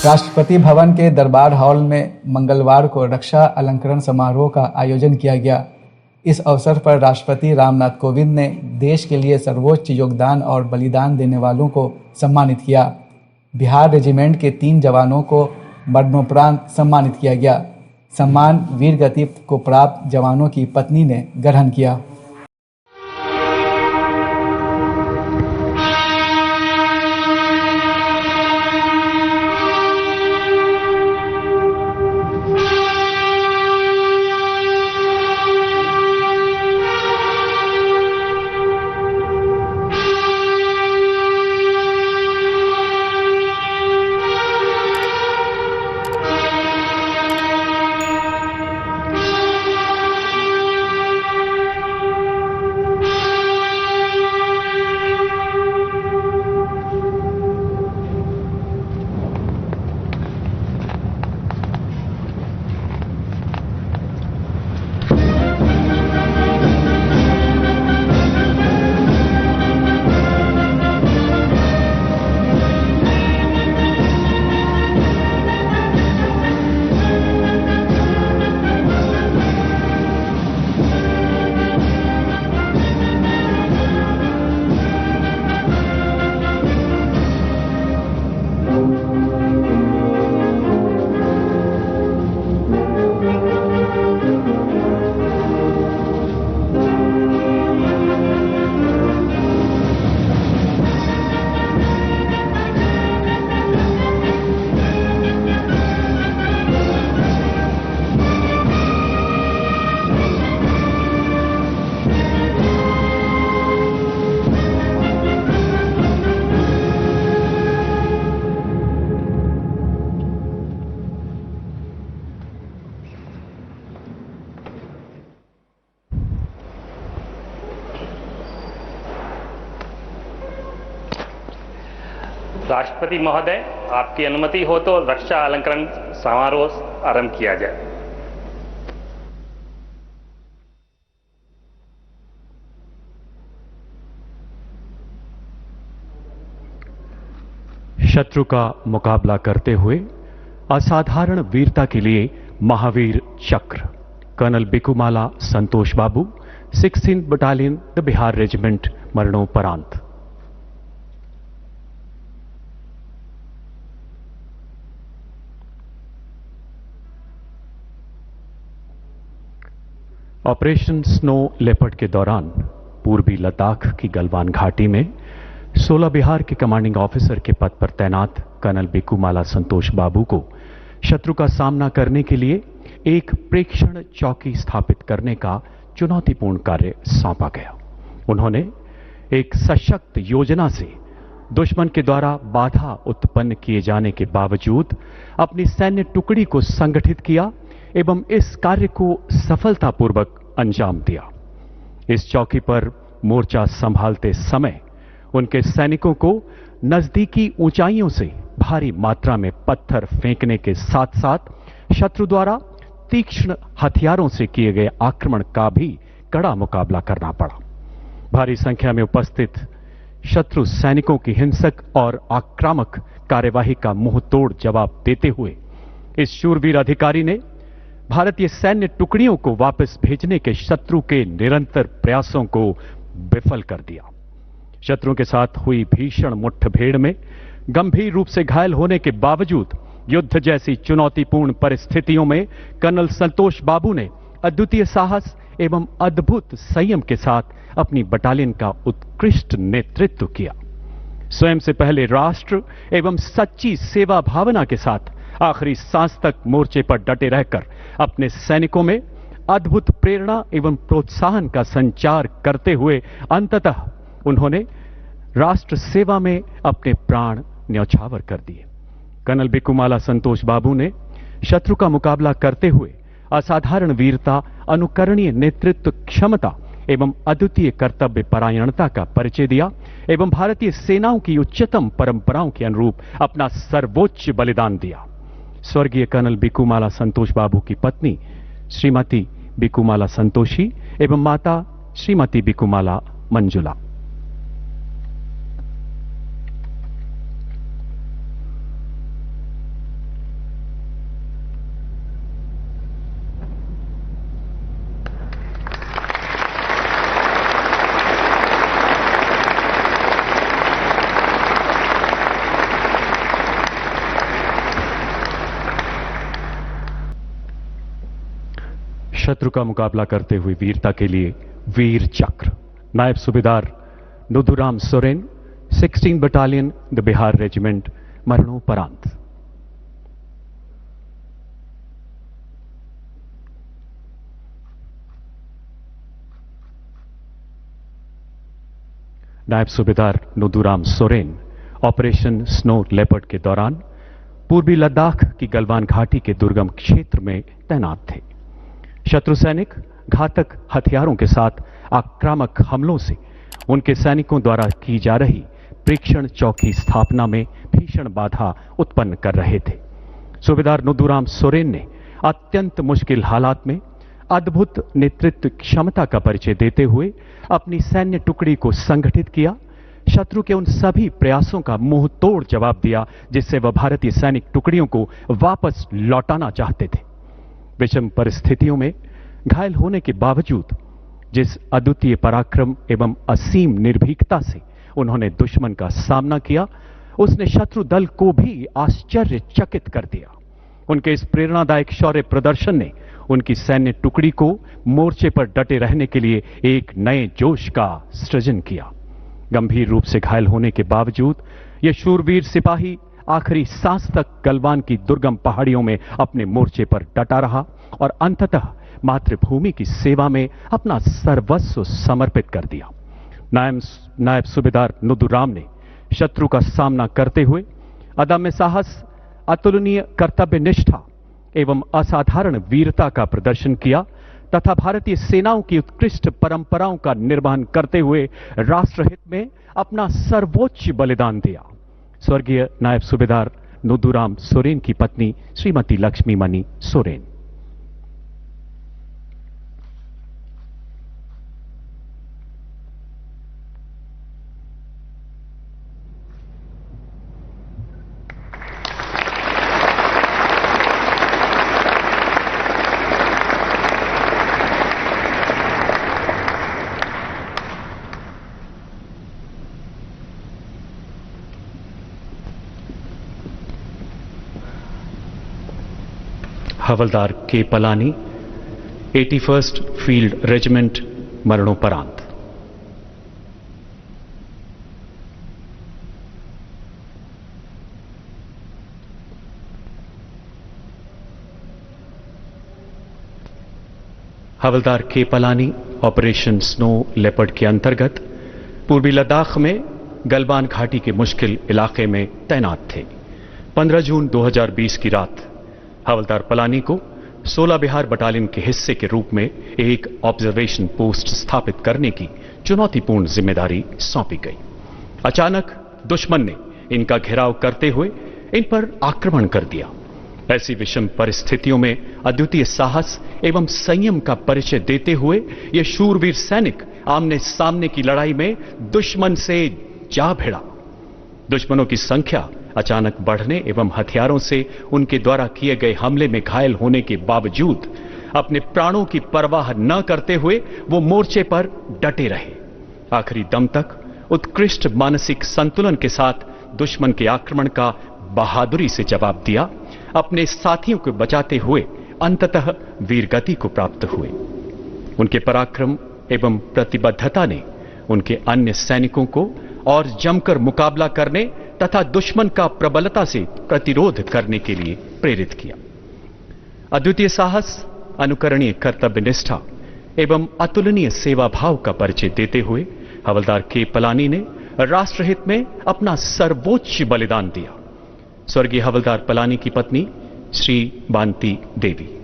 राष्ट्रपति भवन के दरबार हॉल में मंगलवार को रक्षा अलंकरण समारोह का आयोजन किया गया। इस अवसर पर राष्ट्रपति रामनाथ कोविंद ने देश के लिए सर्वोच्च योगदान और बलिदान देने वालों को सम्मानित किया। बिहार रेजिमेंट के 3 जवानों को मरणोपरांत सम्मानित किया गया। सम्मान वीर गति को प्राप्त जवानों की पत्नी ने ग्रहण किया। राष्ट्रपति महोदय, आपकी अनुमति हो तो रक्षा अलंकरण समारोह आरंभ किया जाए। शत्रु का मुकाबला करते हुए असाधारण वीरता के लिए Mahavir Chakra colonel Bikumalla Santosh Babu 16th battalion the Bihar regiment मरणोपरांत। ऑपरेशन स्नो लेपर्ड के दौरान पूर्वी लद्दाख की गलवान घाटी में 16 बिहार के कमांडिंग ऑफिसर के पद पर तैनात कर्नल बिकुमाला संतोष बाबू को शत्रु का सामना करने के लिए एक प्रेक्षण चौकी स्थापित करने का चुनौतीपूर्ण कार्य सौंपा गया। उन्होंने एक सशक्त योजना से दुश्मन के द्वारा बाधा उत्पन्न किए जाने के बावजूद अपनी सैन्य टुकड़ी को संगठित किया एवं इस कार्य को सफलतापूर्वक अंजाम दिया। इस चौकी पर मोर्चा संभालते समय उनके सैनिकों को नजदीकी ऊंचाइयों से भारी मात्रा में पत्थर फेंकने के साथ साथ शत्रु द्वारा तीक्ष्ण हथियारों से किए गए आक्रमण का भी कड़ा मुकाबला करना पड़ा। भारी संख्या में उपस्थित शत्रु सैनिकों की हिंसक और आक्रामक कार्यवाही का मुंहतोड़ जवाब देते हुए इस शूरवीर अधिकारी ने भारतीय सैन्य टुकड़ियों को वापस भेजने के शत्रु के निरंतर प्रयासों को विफल कर दिया। शत्रु के साथ हुई भीषण मुठभेड़ में गंभीर रूप से घायल होने के बावजूद युद्ध जैसी चुनौतीपूर्ण परिस्थितियों में कर्नल संतोष बाबू ने अद्वितीय साहस एवं अद्भुत संयम के साथ अपनी बटालियन का उत्कृष्ट नेतृत्व किया। स्वयं से पहले राष्ट्र एवं सच्ची सेवा भावना के साथ आखिरी सांस तक मोर्चे पर डटे रहकर अपने सैनिकों में अद्भुत प्रेरणा एवं प्रोत्साहन का संचार करते हुए अंततः उन्होंने राष्ट्र सेवा में अपने प्राण न्यौछावर कर दिए। कर्नल बिकुमाला संतोष बाबू ने शत्रु का मुकाबला करते हुए असाधारण वीरता, अनुकरणीय नेतृत्व क्षमता एवं अद्वितीय कर्तव्य परायणता का परिचय दिया एवं भारतीय सेनाओं की उच्चतम परंपराओं के अनुरूप अपना सर्वोच्च बलिदान दिया। स्वर्गीय कर्नल बिकुमाला संतोष बाबू की पत्नी श्रीमती बिकुमाला संतोषी एवं माता श्रीमती बिकुमाला मंजुला। शत्रु का मुकाबला करते हुए वीरता के लिए वीर चक्र नायब सूबेदार Nuduram Soren, 16 battalion the Bihar regiment, मरणोपरांत। नायब सूबेदार Nuduram Soren operation snow leopard के दौरान पूर्वी लद्दाख की गलवान घाटी के दुर्गम क्षेत्र में तैनात थे। शत्रु सैनिक घातक हथियारों के साथ आक्रामक हमलों से उनके सैनिकों द्वारा की जा रही प्रेक्षण चौकी स्थापना में भीषण बाधा उत्पन्न कर रहे थे। सूबेदार नुदुराम सोरेन ने अत्यंत मुश्किल हालात में अद्भुत नेतृत्व क्षमता का परिचय देते हुए अपनी सैन्य टुकड़ी को संगठित किया, शत्रु के उन सभी प्रयासों का मुंह तोड़ जवाब दिया जिससे वह भारतीय सैनिक टुकड़ियों को वापस लौटाना चाहते थे। विषम परिस्थितियों में घायल होने के बावजूद जिस अद्वितीय पराक्रम एवं असीम निर्भीकता से उन्होंने दुश्मन का सामना किया, उसने शत्रु दल को भी आश्चर्यचकित कर दिया। उनके इस प्रेरणादायक शौर्य प्रदर्शन ने उनकी सैन्य टुकड़ी को मोर्चे पर डटे रहने के लिए एक नए जोश का सृजन किया। गंभीर रूप से घायल होने के बावजूद यह शूरवीर सिपाही आखिरी सांस तक गलवान की दुर्गम पहाड़ियों में अपने मोर्चे पर डटा रहा और अंततः मातृभूमि की सेवा में अपना सर्वस्व समर्पित कर दिया। नायब सूबेदार नुदुराम ने शत्रु का सामना करते हुए अदम्य साहस, अतुलनीय कर्तव्य निष्ठा एवं असाधारण वीरता का प्रदर्शन किया तथा भारतीय सेनाओं की उत्कृष्ट परंपराओं का निर्वहन करते हुए राष्ट्रहित में अपना सर्वोच्च बलिदान दिया। स्वर्गीय नायब सूबेदार नुदुराम सोरेन की पत्नी श्रीमती लक्ष्मीमणि सोरेन। हवलदार के पलानी, 81st फील्ड रेजिमेंट, मरणोपरांत। हवलदार के पलानी ऑपरेशन स्नो लेपर्ड के अंतर्गत पूर्वी लद्दाख में गलवान घाटी के मुश्किल इलाके में तैनात थे। 15 जून 2020 की रात हवलदार पलानी को 16 बिहार बटालियन के हिस्से के रूप में एक ऑब्जर्वेशन पोस्ट स्थापित करने की चुनौतीपूर्ण जिम्मेदारी सौंपी गई। अचानक दुश्मन ने इनका घेराव करते हुए इन पर आक्रमण कर दिया। ऐसी विषम परिस्थितियों में अद्वितीय साहस एवं संयम का परिचय देते हुए ये शूरवीर सैनिक आमने सामने की लड़ाई में दुश्मन से जा भिड़ा। दुश्मनों की संख्या अचानक बढ़ने एवं हथियारों से उनके द्वारा किए गए हमले में घायल होने के बावजूद अपने प्राणों की परवाह न करते हुए वो मोर्चे पर डटे रहे। आखिरी दम तक उत्कृष्ट मानसिक संतुलन के साथ दुश्मन के आक्रमण का बहादुरी से जवाब दिया। अपने साथियों को बचाते हुए अंततः वीरगति को प्राप्त हुए। उनके पराक्रम एवं प्रतिबद्धता ने उनके अन्य सैनिकों को और जमकर मुकाबला करने तथा दुश्मन का प्रबलता से प्रतिरोध करने के लिए प्रेरित किया। अद्वितीय साहस, अनुकरणीय कर्तव्य निष्ठा एवं अतुलनीय सेवा भाव का परिचय देते हुए हवलदार के पलानी ने राष्ट्रहित में अपना सर्वोच्च बलिदान दिया। स्वर्गीय हवलदार पलानी की पत्नी श्री बांती देवी।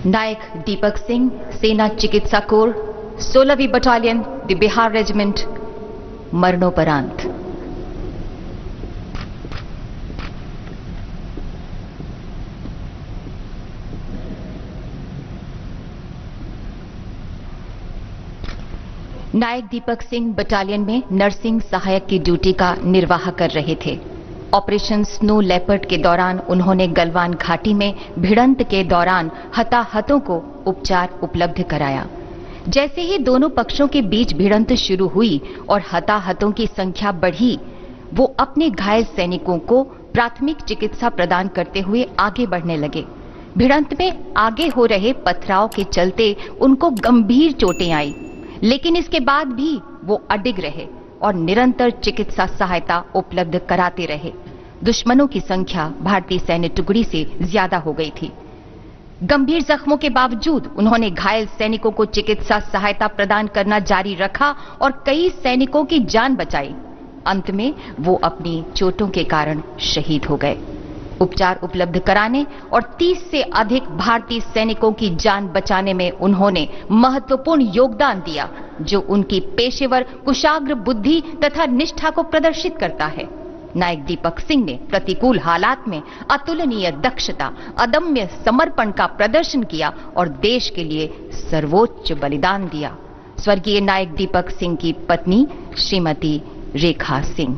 नायक दीपक सिंह, सेना चिकित्सा कोर, 16वीं बटालियन, द बिहार रेजिमेंट, मरणोपरांत। नायक दीपक सिंह बटालियन में नर्सिंग सहायक की ड्यूटी का निर्वाह कर रहे थे। ऑपरेशन स्नो लेपर्ड के दौरान उन्होंने गलवान घाटी में भिड़ंत के दौरान हताहतों को उपचार उपलब्ध कराया। जैसे ही दोनों पक्षों के बीच भिड़ंत शुरू हुई और हताहतों की संख्या बढ़ी, वो अपने घायल सैनिकों को प्राथमिक चिकित्सा प्रदान करते हुए आगे बढ़ने लगे। भिड़ंत में आगे हो रहे पथराव के चलते उनको गंभीर चोटें आई, लेकिन इसके बाद भी वो अडिग रहे और निरंतर चिकित्सा सहायता उपलब्ध कराते रहे। दुश्मनों की संख्या भारतीय सैन्य टुकड़ी से ज्यादा हो गई थी। गंभीर जख्मों के बावजूद उन्होंने घायल सैनिकों को चिकित्सा सहायता प्रदान करना जारी रखा और कई सैनिकों की जान बचाई। अंत में वो अपनी चोटों के कारण शहीद हो गए। उपचार उपलब्ध कराने और 30 से अधिक भारतीय सैनिकों की जान बचाने में उन्होंने महत्वपूर्ण योगदान दिया, जो उनकी पेशेवर कुशाग्र बुद्धि तथा निष्ठा को प्रदर्शित करता है। नायक दीपक सिंह ने प्रतिकूल हालात में अतुलनीय दक्षता, अदम्य समर्पण का प्रदर्शन किया और देश के लिए सर्वोच्च बलिदान दिया। स्वर्गीय नायक दीपक सिंह की पत्नी श्रीमती रेखा सिंह।